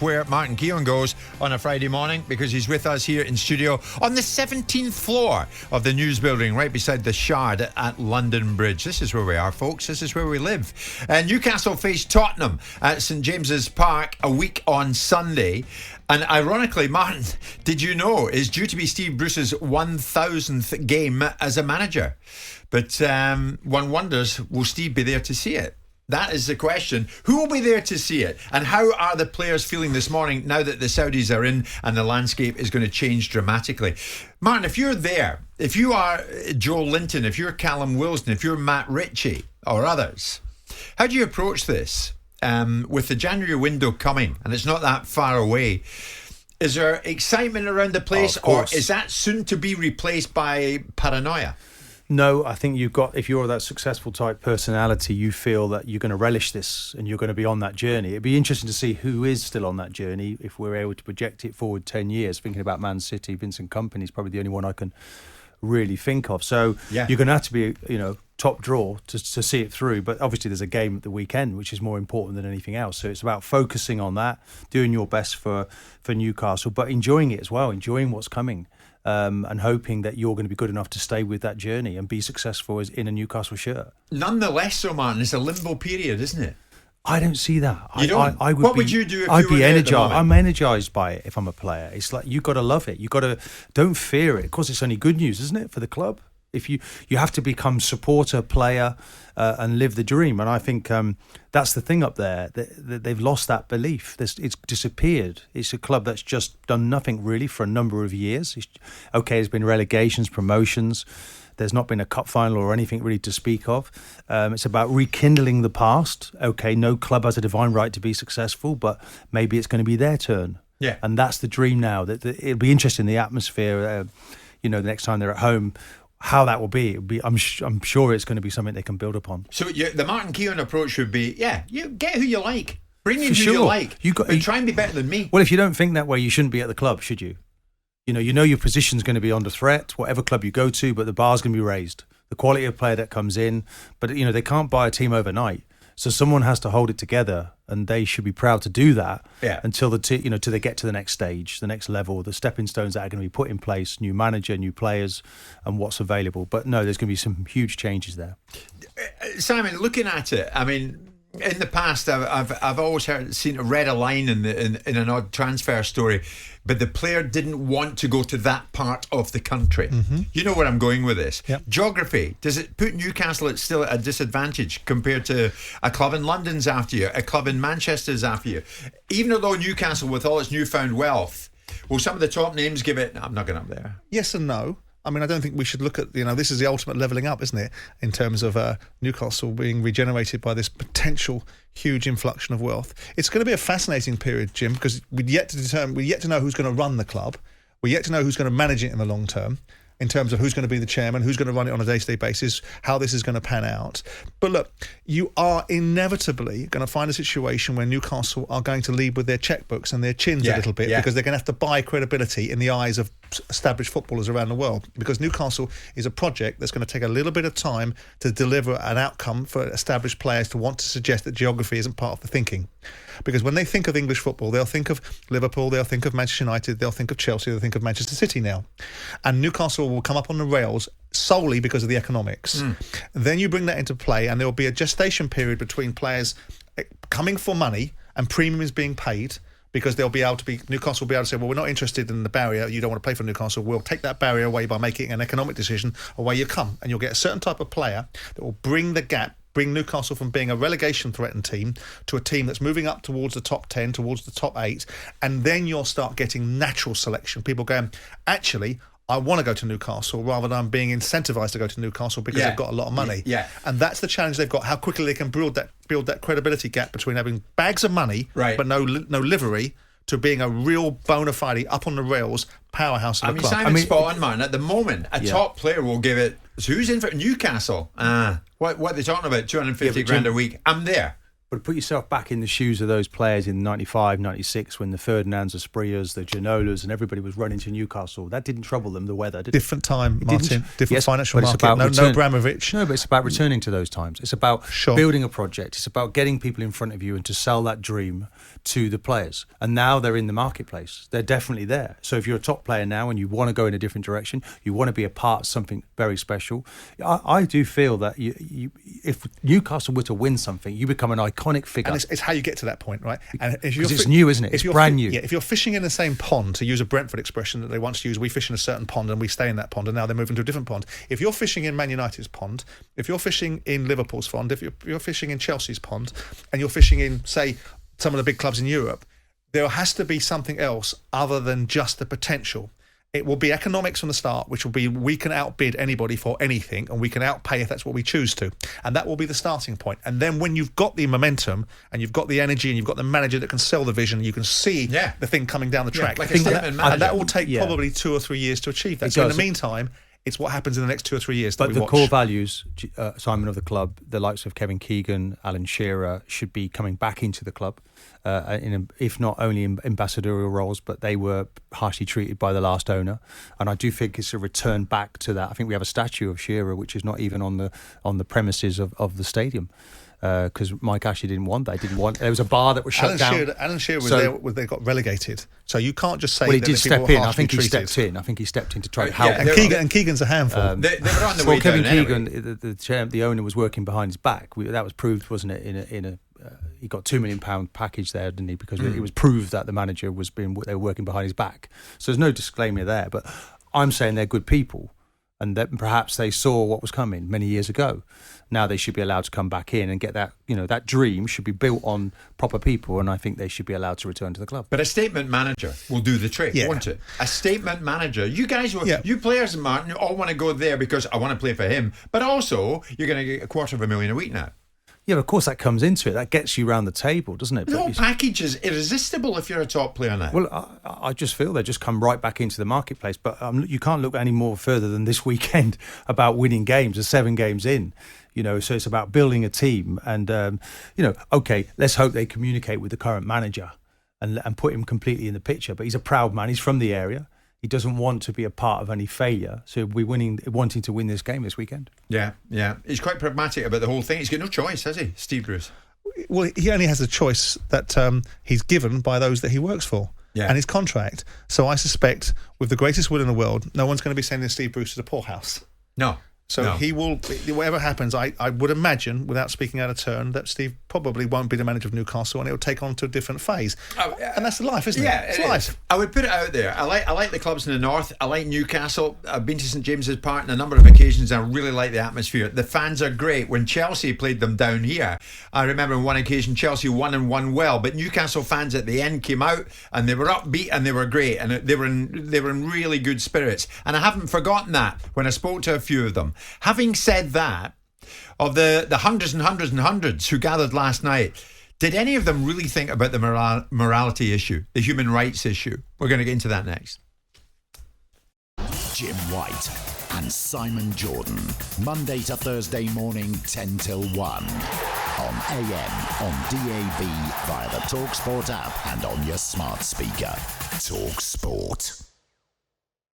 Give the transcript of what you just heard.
Where Martin Keown goes on a Friday morning, because he's with us here in studio on the 17th floor of the News Building, right beside the Shard at London Bridge. This is where we are, folks. This is where we live. Newcastle face Tottenham at St James's Park a week on Sunday. And ironically, Martin, did you know, is due to be Steve Bruce's 1,000th game as a manager. But one wonders, will Steve be there to see it? That is the question. Who will be there to see it? And how are the players feeling this morning now that the Saudis are in and the landscape is going to change dramatically? Martin, if you're there, if you are Joe Linton, if you're Callum Wilson, if you're Matt Ritchie or others, how do you approach this? With the January window coming, and it's not that far away, is there excitement around the place, or is that soon to be replaced by paranoia? No, I think if you're that successful type personality, you feel that you're going to relish this and you're going to be on that journey. It'd be interesting to see who is still on that journey if we're able to project it forward 10 years. Thinking about Man City, Vincent Kompany is probably the only one I can really think of. So you're going to have to be, top draw to see it through. But obviously there's a game at the weekend, which is more important than anything else. So it's about focusing on that, doing your best for Newcastle, but enjoying it as well, enjoying what's coming. And hoping that you're going to be good enough to stay with that journey and be successful as in a Newcastle shirt. Nonetheless, so Martin, it's a limbo period, isn't it? I don't see that. You don't? What would you do if I'd you were be there energized. at the moment? I'm energized by it if I'm a player. It's like, you got to love it. You got to, don't fear it. Of course, it's only good news, isn't it, for the club? If you have to become supporter, player, and live the dream. And I think that's the thing up there. They've lost that belief. It's disappeared. It's a club that's just done nothing really for a number of years. There's been relegations, promotions. There's not been a cup final or anything really to speak of. It's about rekindling the past. Okay, no club has a divine right to be successful, but maybe it's going to be their turn. Yeah. And that's the dream now. That it'll be interesting, the atmosphere, the next time they're at home, how that will be. I'm sure it's going to be something they can build upon. So the Martin Keown approach would be, you get who you like. Bring in who you like. But try and be better than me. Well, if you don't think that way, you shouldn't be at the club, should you? You know your position's going to be under threat, whatever club you go to, but the bar's going to be raised. The quality of player that comes in, but they can't buy a team overnight. So someone has to hold it together, and they should be proud to do that until till they get to the next stage, the next level, the stepping stones that are going to be put in place, new manager, new players, and what's available. But no, there's going to be some huge changes there. Simon, looking at it, I mean, in the past, I've always read a line in an odd transfer story, but the player didn't want to go to that part of the country. Mm-hmm. You know where I'm going with this. Yep. Geography, does it put Newcastle still at a disadvantage compared to a club in London's after you, a club in Manchester's after you? Even though Newcastle, with all its newfound wealth, will some of the top names give it? I'm not going up there. Yes and no. I mean, I don't think we should look at, this is the ultimate levelling up, isn't it? In terms of Newcastle being regenerated by this potential huge influx of wealth. It's going to be a fascinating period, Jim, because we're yet to know who's going to run the club. We're yet to know who's going to manage it in the long term, in terms of who's going to be the chairman, who's going to run it on a day-to-day basis, how this is going to pan out. But look, you are inevitably going to find a situation where Newcastle are going to lead with their checkbooks and their chins a little bit, because they're going to have to buy credibility in the eyes of established footballers around the world, because Newcastle is a project that's going to take a little bit of time to deliver an outcome for established players to want to suggest that geography isn't part of the thinking. Because when they think of English football, they'll think of Liverpool, they'll think of Manchester United, they'll think of Chelsea, they'll think of Manchester City now. And Newcastle will come up on the rails solely because of the economics. Then you bring that into play, and there will be a gestation period between players coming for money and premiums being paid, because Newcastle will be able to say, well, we're not interested in the barrier, you don't want to play for Newcastle, we'll take that barrier away by making an economic decision, away you come. And you'll get a certain type of player that will bring Newcastle from being a relegation threatened team to a team that's moving up towards the top 10, towards the top 8, and then you'll start getting natural selection. People going, actually, I want to go to Newcastle rather than being incentivised to go to Newcastle because they've got a lot of money. Yeah. And that's the challenge they've got, how quickly they can build that credibility gap between having bags of money but no livery, to being a real bona fide, up on the rails powerhouse of the club. Simon's spot on, man. At the moment, a top player will give it. So who's in for Newcastle? What are they talking about? 250 grand a week. I'm there. But put yourself back in the shoes of those players in 95, 96, when the Ferdinands, the Spreers, the Ginolas, and everybody was running to Newcastle. That didn't trouble them, the weather, did it? Different time, Martin. Different financial market. No Abramovich. No, but it's about returning to those times. It's about building a project. It's about getting people in front of you and to sell that dream to the players, and now they're in the marketplace. They're definitely there. So if you're a top player now and you want to go in a different direction, you want to be a part of something very special, I do feel that you, if Newcastle were to win something, you become an iconic figure. And it's how you get to that point, right? And because it's new, isn't it? It's brand new. Yeah, if you're fishing in the same pond, to use a Brentford expression that they once used, we fish in a certain pond and we stay in that pond, and now they're moving to a different pond. If you're fishing in Man United's pond, if you're fishing in Liverpool's pond, if you're fishing in Chelsea's pond, and you're fishing in, say, some of the big clubs in Europe, there has to be something else other than just the potential. It will be economics from the start, which will be we can outbid anybody for anything, and we can outpay if that's what we choose to. And that will be the starting point. And then when you've got the momentum and you've got the energy and you've got the manager that can sell the vision, you can see the thing coming down the track. Like and that will take probably 2 or 3 years to achieve that. So in the meantime, it's what happens in the next 2 or 3 years that but we watch. Core values, Simon, of the club, the likes of Kevin Keegan, Alan Shearer, should be coming back into the club, if not only in ambassadorial roles, but they were harshly treated by the last owner. And I do think it's a return back to that. I think we have a statue of Shearer, which is not even on the premises of the stadium. Because Mike Ashley didn't want that. There was a bar that was shut down. Alan Shearer was there when they got relegated. So you can't just say he that did the people step in. were I think he treated. stepped in. I think he stepped in to try to help. And Keegan's a handful. They were on the way Kevin down Keegan, the owner, was working behind his back. That was proved, wasn't it? He got £2 million package there, didn't he? Because it was proved that the manager they were working behind his back. So there's no disclaimer there. But I'm saying they're good people, and that perhaps they saw what was coming many years ago. Now they should be allowed to come back in and get that, that dream should be built on proper people, and I think they should be allowed to return to the club. But a statement manager will do the trick, won't it? A statement manager. You guys, you players, Martin, all want to go there because I want to play for him, but also you're going to get $250,000 a week now. Yeah, of course that comes into it. That gets you around the table, doesn't it? The whole package is irresistible if you're a top player now. Well, I just feel they just come right back into the marketplace. But you can't look any more further than this weekend about winning games. There's 7 games in, so it's about building a team. And, okay, let's hope they communicate with the current manager and put him completely in the picture. But he's a proud man. He's from the area. He doesn't want to be a part of any failure. So we're wanting to win this game this weekend. Yeah. He's quite pragmatic about the whole thing. He's got no choice, has he, Steve Bruce? Well, he only has a choice that he's given by those that he works for and his contract. So I suspect, with the greatest will in the world, no one's going to be sending Steve Bruce to the poorhouse. No. So he will, whatever happens, I would imagine, without speaking out of turn, that Steve probably won't be the manager of Newcastle and it will take on to a different phase. And that's the life, isn't it? Yeah, it's life. I would put it out there. I like the clubs in the north. I like Newcastle. I've been to St James's Park on a number of occasions. I really like the atmosphere. The fans are great. When Chelsea played them down here, I remember on one occasion Chelsea won and won well, but Newcastle fans at the end came out and they were upbeat and they were great and they were in really good spirits. And I haven't forgotten that when I spoke to a few of them. Having said that, of the hundreds and hundreds and hundreds who gathered last night, did any of them really think about the morality issue, the human rights issue? We're going to get into that next. Jim White and Simon Jordan, Monday to Thursday morning, 10 till 1. On AM, on DAB, via the talkSPORT app and on your smart speaker. talkSPORT.